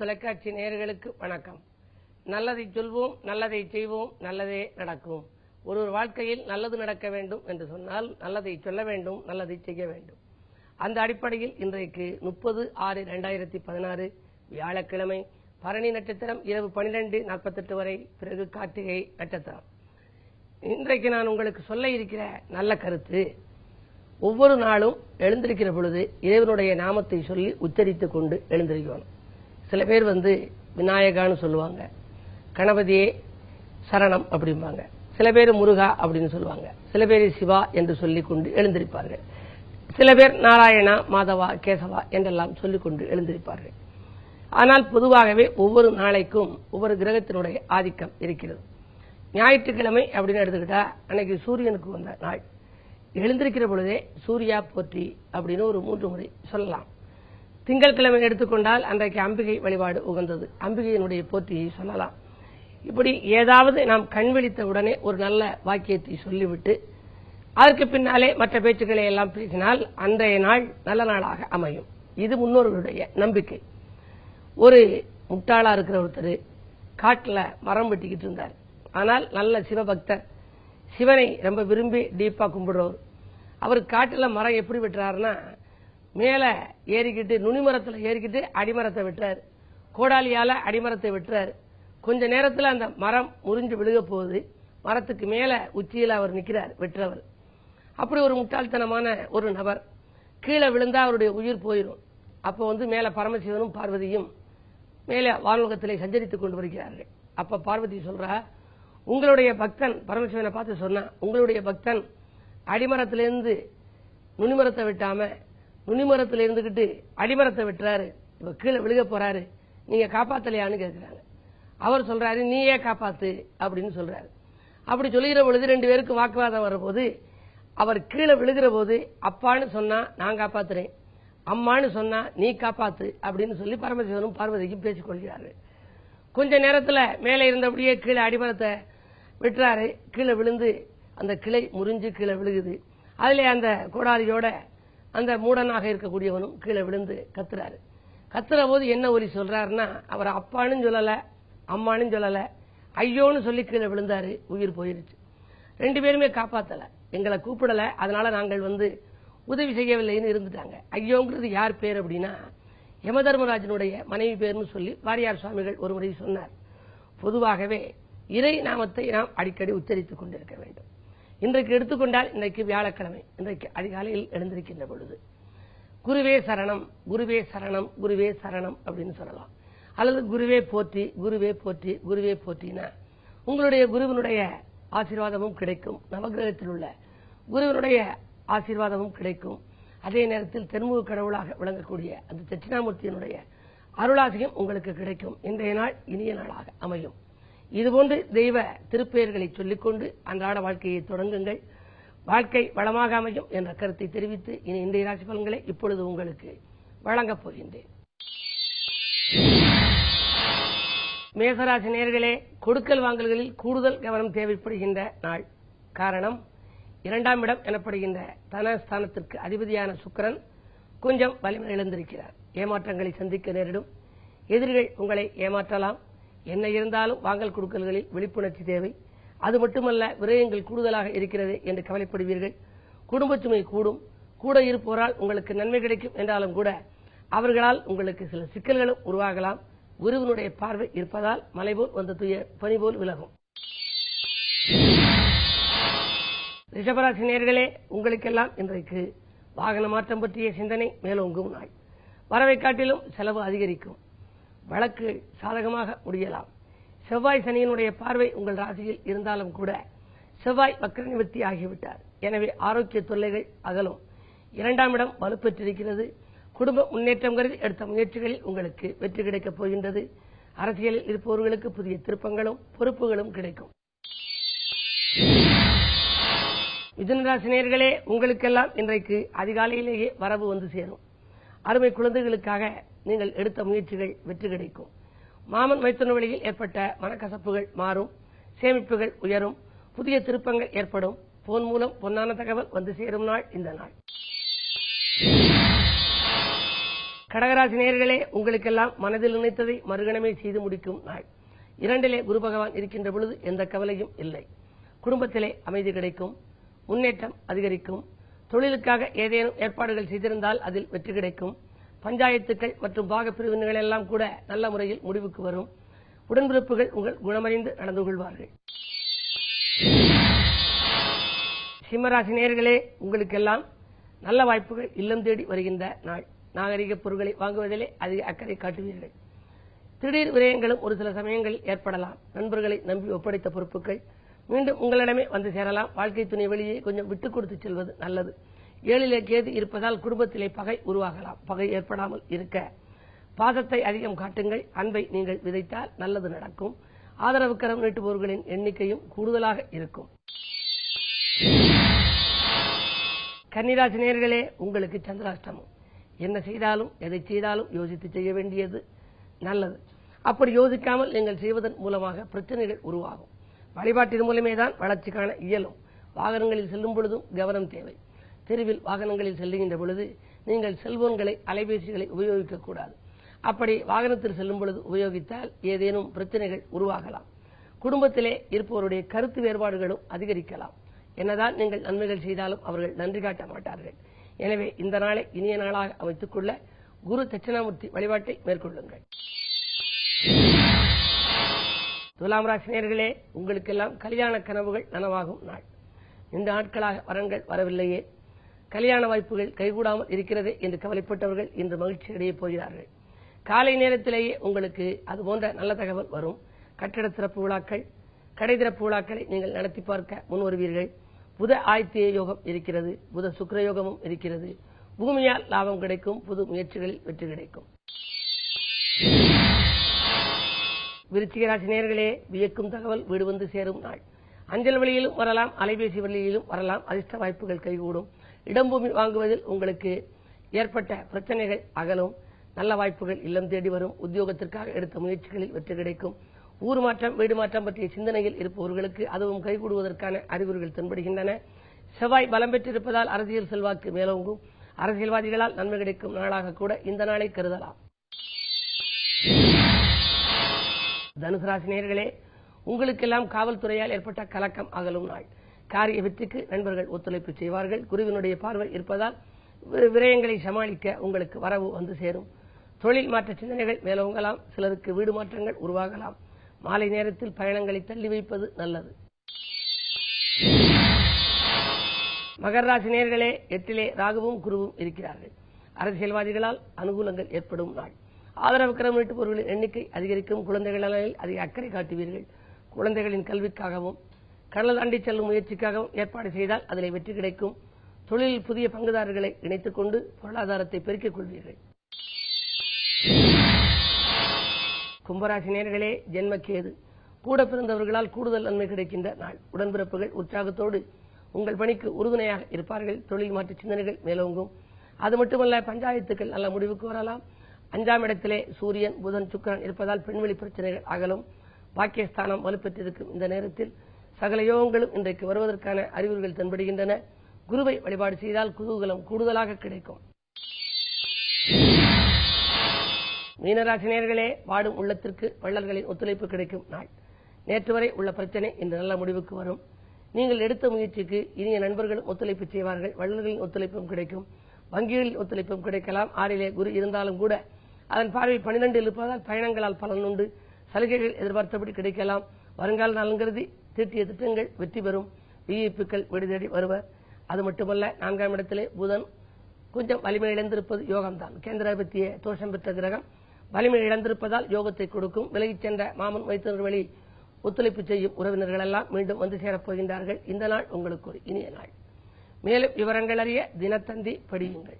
தொலைக்காட்சி நேயர்களுக்கு வணக்கம். நல்லதை சொல்வோம், நல்லதை செய்வோம், நல்லதே நடக்கும். ஒரு வாழ்க்கையில் நல்லது நடக்க வேண்டும் என்று சொன்னால் நல்லதை சொல்ல வேண்டும், நல்லதை செய்ய வேண்டும். அந்த அடிப்படையில் இன்றைக்கு 30/6/2016 வியாழக்கிழமை பரணி நட்சத்திரம் இரவு 12:48 வரை, பிறகு கார்த்திகை நட்சத்திரம். இன்றைக்கு நான் உங்களுக்கு சொல்ல இருக்கிற நல்ல கருத்து, ஒவ்வொரு நாளும் எழுந்திருக்கிற பொழுது இறைவனுடைய நாமத்தை சொல்லி உச்சரித்துக் கொண்டு எழுந்திருக்கணும். சில பேர் விநாயகான்னு சொல்லுவாங்க, கணபதியே சரணம் அப்படிம்பாங்க, சில பேர் முருகா அப்படின்னு சொல்லுவாங்க, சில பேர் சிவா என்று சொல்லிக் கொண்டு எழுந்திருப்பார்கள், சில பேர் நாராயணா, மாதவா, கேசவா என்றெல்லாம் சொல்லிக் கொண்டு எழுந்திருப்பார்கள். ஆனால் பொதுவாகவே ஒவ்வொரு நாளைக்கும் ஒவ்வொரு கிரகத்தினுடைய ஆதிக்கம் இருக்கிறது. ஞாயிற்றுக்கிழமை அப்படின்னு எடுத்துக்கிட்டா அன்னைக்கு சூரியனுக்கு வந்த நாள். எழுந்திருக்கிற பொழுதே சூர்யா போற்றி அப்படின்னு ஒரு 3 முறை சொல்லலாம். திங்கட்கிழமை எடுத்துக்கொண்டால் அன்றைக்கு அம்பிகை வழிபாடு உகந்தது, அம்பிகையினுடைய போற்றியை சொல்லலாம். இப்படி ஏதாவது நாம் கண் விழித்த உடனே ஒரு நல்ல வாக்கியத்தை சொல்லிவிட்டு அதற்கு பின்னாலே மற்ற பேச்சுக்களை எல்லாம் பேசினால் அன்றைய நாள் நல்ல நாளாக அமையும். இது முன்னோர்களுடைய நம்பிக்கை. ஒரு முட்டாளா இருக்கிற ஒருத்தர் காட்டுல மரம் வெட்டிக்கிட்டு இருந்தார். ஆனால் நல்ல சிவபக்தர், சிவனை ரொம்ப விரும்பி டீப்பா கும்பிடுறவர். அவர் காட்டுல மரம் எப்படி வெட்டுறாருன்னா, மேல ஏறிக்கிட்டு நுனிமரத்தில் ஏறிக்கிட்டு அடிமரத்தை வெட்டுறாரு, கோடாலியால அடிமரத்தை வெட்டுறாரு. கொஞ்ச நேரத்தில் அந்த மரம் முறிஞ்சு விழுக போகுது. மரத்துக்கு மேல உச்சியில் அவர் நிற்கிறார் வெட்டுறவர். அப்படி ஒரு முட்டாள்தனமான ஒரு நபர் கீழே விழுந்தா அவருடைய உயிர் போயிடும். அப்போ மேல பரமசிவனும் பார்வதியும் மேலே வானுலகத்திலே சஞ்சரித்துக் கொண்டு வருகிறார்கள். அப்ப பார்வதி சொல்றா, உங்களுடைய பக்தன் பரமசிவனை பார்த்து சொன்னா, உங்களுடைய பக்தன் அடிமரத்திலிருந்து நுனிமரத்தை வெட்டாம நுனிமரத்தில் இருந்துகிட்டு அடிமரத்தை வெட்டுறாரு, இப்ப கீழே விழுக போறாரு, நீங்க காப்பாத்தலையான்னு கேட்கிறாங்க. அவர் சொல்றாரு, நீயே காப்பாத்து அப்படின்னு சொல்றாரு. அப்படி சொல்லுகிற பொழுது 2 பேருக்கு வாக்குவாதம் வரபோது, அவர் கீழே விழுகிற போது அப்பான்னு சொன்னா நான் காப்பாத்துறேன், அம்மான்னு சொன்னா நீ காப்பாத்து அப்படின்னு சொல்லி பரமசிவனும் பார்வதிக்கும் பேசிக் கொள்கிறார்கள். கொஞ்ச நேரத்துல மேலே இருந்தபடியே கீழே அடிமரத்தை வெட்டுறாரு, கீழே விழுந்து அந்த கிளை முறிஞ்சு கீழே விழுகுது. அதுல அந்த கோடாலியோட அந்த மூடனாக இருக்கக்கூடியவனும் கீழே விழுந்து கத்துறாரு. கத்துற போது என்ன ஒலி சொல்றாருன்னா, அவர் அப்பான்னு சொல்லல, அம்மானு சொல்லல, ஐயோன்னு சொல்லி கீழே விழுந்தாரு, உயிர் போயிருச்சு. 2 பேருமே காப்பாத்தல, எங்களை கூப்பிடல, அதனால நாங்கள் உதவி செய்யவில்லைன்னு இருந்துட்டாங்க. ஐயோங்கிறது யார் பேர் அப்படின்னா, யமதர்மராஜனுடைய மனைவி பேர்னு சொல்லி வாரியார் சுவாமிகள் ஒரு முறை சொன்னார். பொதுவாகவே இறை நாமத்தை நாம் அடிக்கடி உச்சரித்துக் கொண்டிருக்க வேண்டும். இன்றைக்கு எடுத்துக்கொண்டால், இன்றைக்கு வியாழக்கிழமை, இன்றைக்கு அதிகாலையில் எழுந்திருக்கின்ற பொழுது குருவே சரணம், குருவே சரணம், குருவே சரணம் அப்படின்னு சொல்லலாம். அல்லது குருவே போற்றி, குருவே போற்றி, குருவே போற்றினா உங்களுடைய குருவினுடைய ஆசீர்வாதமும் கிடைக்கும், நவகிரகத்தில் உள்ள குருவினுடைய ஆசீர்வாதமும் கிடைக்கும். அதே நேரத்தில் தென்முக கடவுளாக விளங்கக்கூடிய அந்த தட்சிணாமூர்த்தியினுடைய அருளாசியம் உங்களுக்கு கிடைக்கும். இன்றைய நாள் இனிய நாளாக அமையும். இதுபோன்று தெய்வ திருப்பெயர்களை சொல்லிக்கொண்டு அன்றாட வாழ்க்கையை தொடங்குங்கள். வாழ்க்கை வளமாக அமையும் என்ற கருத்தை தெரிவித்து இனி இன்றைய ராசி பலன்களை இப்பொழுது உங்களுக்கு வழங்கப் போகின்றேன். மேசராசி நேயர்களே, கொடுக்கல் வாங்கல்களில் கூடுதல் கவனம் தேவைப்படுகின்ற நாள். காரணம், 2ஆம் இடம் எனப்படுகின்ற தனஸ்தானத்திற்கு அதிபதியான சுக்கிரன் கொஞ்சம் வலிமை இழந்திருக்கிறார். ஏமாற்றங்களை சந்திக்க நேரிடும். எதிரிகள் உங்களை ஏமாற்றலாம். என்ன இருந்தாலும் வாங்கல் கொடுக்கல்களில் விழிப்புணர்ச்சி தேவை. அது மட்டுமல்ல, விரயங்கள் கூடுதலாக இருக்கிறது என்று கவலைப்படுவீர்கள். குடும்ப சுமை கூடும். கூட இருப்போரால் உங்களுக்கு நன்மை கிடைக்கும் என்றாலும் கூட அவர்களால் உங்களுக்கு சில சிக்கல்களும் உருவாகலாம். குருவினுடைய பார்வை இருப்பதால் மலை போல் வந்த துய பனி போல் விலகும். ரிஷபராசி நேயர்களே, உங்களுக்கெல்லாம் இன்றைக்கு வாகன மாற்றம் பற்றிய சிந்தனை மேலோங்கும் நாள். வரவை காட்டிலும் செலவு அதிகரிக்கும். வழக்கு சாதகமாக முடியலாம். செவ்வாய் சனியினுடைய பார்வை உங்கள் ராசியில் இருந்தாலும் கூட செவ்வாய் வக்ர நிவர்த்தி ஆகிவிட்டார். எனவே ஆரோக்கிய தொல்லைகள் அகலும். 2ஆம் இடம் வலுப்பெற்றிருக்கிறது. குடும்ப முன்னேற்றம் கருதி எடுத்த முயற்சிகளில் உங்களுக்கு வெற்றி கிடைக்கப் போகின்றது. அரசியலில் இருப்பவர்களுக்கு புதிய திருப்பங்களும் பொறுப்புகளும் கிடைக்கும். மிதுனராசி நேயர்களே, உங்களுக்கெல்லாம் இன்றைக்கு அதிகாலையிலேயே வரவு வந்து சேரும். அருமை குழந்தைகளுக்காக நீங்கள் எடுத்த முயற்சிகள் வெற்றி கிடைக்கும். மாமன் மைத்துன வழியில் ஏற்பட்ட மனக்கசப்புகள் மாறும். சேமிப்புகள் உயரும். புதிய திருப்பங்கள் ஏற்படும். போன் மூலம் பொன்னான தகவல் வந்து சேரும் நாள் இந்த நாள். கடகராசி நேயர்களே, உங்களுக்கெல்லாம் மனதில் நினைத்ததை மறுகணமே செய்து முடிக்கும் நாள். 2 குரு பகவான் இருக்கின்ற பொழுது எந்த கவலையும் இல்லை. குடும்பத்திலே அமைதி கிடைக்கும், முன்னேற்றம் அதிகரிக்கும். தொழிலுக்காக ஏதேனும் ஏற்பாடுகள் செய்திருந்தால் அதில் வெற்றி கிடைக்கும். பஞ்சாயத்துக்கள் மற்றும் பாகப்பிரிவினைகள் எல்லாம் கூட நல்ல முறையில் முடிவுக்கு வரும். உடன்பிறப்புகள் உங்கள் குணமறிந்து நடந்து கொள்வார்கள். சிம்மராசி நேயர்களே, உங்களுக்கெல்லாம் நல்ல வாய்ப்புகள் இல்லம் தேடி வருகின்ற நாள். நாகரிக பொருட்களை வாங்குவதிலே அதிக அக்கறை காட்டுவீர்கள். திடீர் விரயங்களும் ஒரு சில சமயங்களில் ஏற்படலாம். நண்பர்களை நம்பி ஒப்படைத்த பொறுப்புகள் மீண்டும் உங்களிடமே வந்து சேரலாம். வாழ்க்கை துணை வெளியே கொஞ்சம் விட்டுக் கொடுத்து செல்வது நல்லது. 7 கேது இருப்பதால் குடும்பத்திலே பகை உருவாகலாம். பகை ஏற்படாமல் இருக்க பாசத்தை அதிகம் காட்டுங்கள். அன்பை நீங்கள் விதைத்தால் நல்லது நடக்கும். ஆதரவு கரம் நீட்டுபவர்களின் எண்ணிக்கையும் கூடுதலாக இருக்கும். கன்னிராசி நேயர்களே, உங்களுக்கு சந்திராஷ்டமம். என்ன செய்தாலும் எதை செய்தாலும் யோசித்து செய்ய வேண்டியது நல்லது. அப்படி யோசிக்காமல் நீங்கள் செய்வதன் மூலமாக பிரச்சனைகள் உருவாகும். வழிபாட்டின் மூலமே தான் வளர்ச்சி காண இயலும். வாகனங்களில் செல்லும் பொழுதும் கவனம் தேவை. தெருவில் வாகனங்களில் செல்லுகின்ற பொழுது நீங்கள் செல்போன்களை அலைபேசிகளை உபயோகிக்கக்கூடாது. அப்படி வாகனத்தில் செல்லும் பொழுது உபயோகித்தால் ஏதேனும் பிரச்சனைகள் உருவாகலாம். குடும்பத்திலே இருப்பவருடைய கருத்து வேறுபாடுகளும் அதிகரிக்கலாம். என்னதான் நீங்கள் நன்மைகள் செய்தாலும் அவர்கள் நன்றி காட்ட மாட்டார்கள். எனவே இந்த நாளை இனிய நாளாக அமைத்துக் கொள்ள குரு தட்சிணாமூர்த்தி வழிபாட்டை மேற்கொள்ளுங்கள். துலாம் ராசி நேயர்களே, உங்களுக்கெல்லாம் கல்யாண கனவுகள் நனவாகும் நாள். இந்த நாட்களாக வரன்கள் வரவில்லையே, கல்யாண வாய்ப்புகள் கைகூடாமல் இருக்கிறது என்று கவலைப்பட்டவர்கள் இன்று மகிழ்ச்சி அடைய போகிறார்கள். காலை நேரத்திலேயே உங்களுக்கு அதுபோன்ற நல்ல தகவல் வரும். கட்டிட திறப்பு விழாக்கள், கடை திறப்பு விழாக்களை நீங்கள் நடத்தி பார்க்க முன்வருவீர்கள். புத ஆதித்ய யோகம் இருக்கிறது. புத சுக்கிர யோகமும் இருக்கிறது. பூமியால் லாபம் கிடைக்கும். புது முயற்சிகளில் வெற்றி கிடைக்கும். விருச்சிக ராசி நேயர்களே, வியக்கும் தகவல் வீடு வந்து சேரும் நாள். அஞ்சல் வழியிலும் வரலாம், அலைபேசி வழியிலும் வரலாம். அதிர்ஷ்ட வாய்ப்புகள் கைகூடும். இடம்பூமி வாங்குவதில் உங்களுக்கு ஏற்பட்ட பிரச்சனைகள் அகலும். நல்ல வாய்ப்புகள் இல்லம் தேடி வரும். உத்தியோகத்திற்காக எடுத்த முயற்சிகளில் வெற்றி கிடைக்கும். ஊர் மாற்றம், வீடு மாற்றம் பற்றிய சிந்தனையில் இருப்பவர்களுக்கு அதுவும் கைகூடுவதற்கான அறிகுறிகள் தென்படுகின்றன. செவ்வாய் பலம் பெற்றிருப்பதால் அரசியல் செல்வாக்கு மேலோங்கும். அரசியல்வாதிகளால் நன்மை கிடைக்கும் நாளாக கூட இந்த நாளை கருதலாம். தனுசு ராசி நேயர்களே, உங்களுக்கெல்லாம் காவல்துறையால் ஏற்பட்ட கலக்கம் அகலும் நாள். காரிய வெற்றிக்கு நண்பர்கள் ஒத்துழைப்பு செய்வார்கள். குருவினுடைய பார்வை இருப்பதால் விரயங்களை சமாளிக்க உங்களுக்கு வரவு வந்து சேரும். தொழில் மாற்ற சிந்தனைகள் மேலோங்கலாம். சிலருக்கு வீடு மாற்றங்கள் உருவாகலாம். மாலை நேரத்தில் பயணங்களை தள்ளி வைப்பது நல்லது. மகர ராசி நேயர்களே, 8 ராகுவும் குருவும் இருக்கிறார்கள். அரசியல்வாதிகளால் அனுகூலங்கள் ஏற்படும் நாள். ஆதரவு கரம் நீட்டுபவர்களின் எண்ணிக்கை அதிகரிக்கும். குழந்தைகள் நலனில் அதிக அக்கறை காட்டுவீர்கள். குழந்தைகளின் கல்விக்காகவும் கடல் தாண்டி செல்லும் முயற்சிக்காகவும் ஏற்பாடு செய்தால் அதில் வெற்றி கிடைக்கும். தொழிலில் புதிய பங்குதாரர்களை இணைத்துக் கொண்டு பொருளாதாரத்தை பெருக்கிக் கொள்வீர்கள். கும்பராசி நேயர்களே, ஜென்மக்கேது. கூட பிறந்தவர்களால் கூடுதல் நன்மை கிடைக்கின்ற நாள். உடன்பிறப்புகள் உற்சாகத்தோடு உங்கள் பணிக்கு உறுதுணையாக இருப்பார்கள். தொழில் மாற்ற சிந்தனைகள் மேலோங்கும். அது மட்டுமல்ல, பஞ்சாயத்துக்கள் நல்ல முடிவுக்கு வரலாம். 5ஆம் இடத்திலே சூரியன், புதன், சுக்கிரன் இருப்பதால் பெண்வெளி பிரச்சனைகள் அகலும். பாக்கியஸ்தானம் வலுப்பெற்றிருக்கும் இந்த நேரத்தில் சகல யோகங்களும் இன்றைக்கு வருவதற்கான அறிகுறிகள் தென்படுகின்றன. குருவை வழிபாடு செய்தால் குதூகலம் கூடுதலாக கிடைக்கும். மீனராசி நேயர்களே, வாடும் உள்ளத்திற்கு வள்ளல்களின் ஒத்துழைப்பு கிடைக்கும் நாள். நேற்று வரை உள்ள பிரச்சனை இன்று நல்ல முடிவுக்கு வரும். நீங்கள் எடுத்த முயற்சிக்கு இனிய நண்பர்களும் ஒத்துழைப்பு செய்வார்கள். வள்ளல்களின் ஒத்துழைப்பும் கிடைக்கும். வங்கிகளில் ஒத்துழைப்பும் கிடைக்கலாம். 6 குரு இருந்தாலும் கூட அதன் பார்வை 12 இருப்பதால் பயணங்களால் பலன் உண்டு. சலுகைகள் எதிர்பார்த்தபடி கிடைக்கலாம். வருங்கால நலன் கருதி தீட்டிய திட்டங்கள் வெற்றி பெறும். விஐபிக்கள் வீடு தேடி வருவர். அது மட்டுமல்ல, 4ஆம் இடத்திலே புதன் கொஞ்சம் வலிமை இழந்திருப்பது யோகம்தான். கேந்திராதிபத்திய தோஷம் பெற்ற கிரகம் வலிமை இழந்திருப்பதால் யோகத்தை கொடுக்கும். விலகிச் சென்ற மாமன் மைத்துனர் வழி ஒத்துழைப்பு செய்யும் உறவினர்கள் எல்லாம் மீண்டும் வந்து சேரப்போகின்றார்கள். இந்த நாள் உங்களுக்கு ஒரு இனிய நாள். மேலும் விவரங்கள் அறிய தினத்தந்தி படியுங்கள்.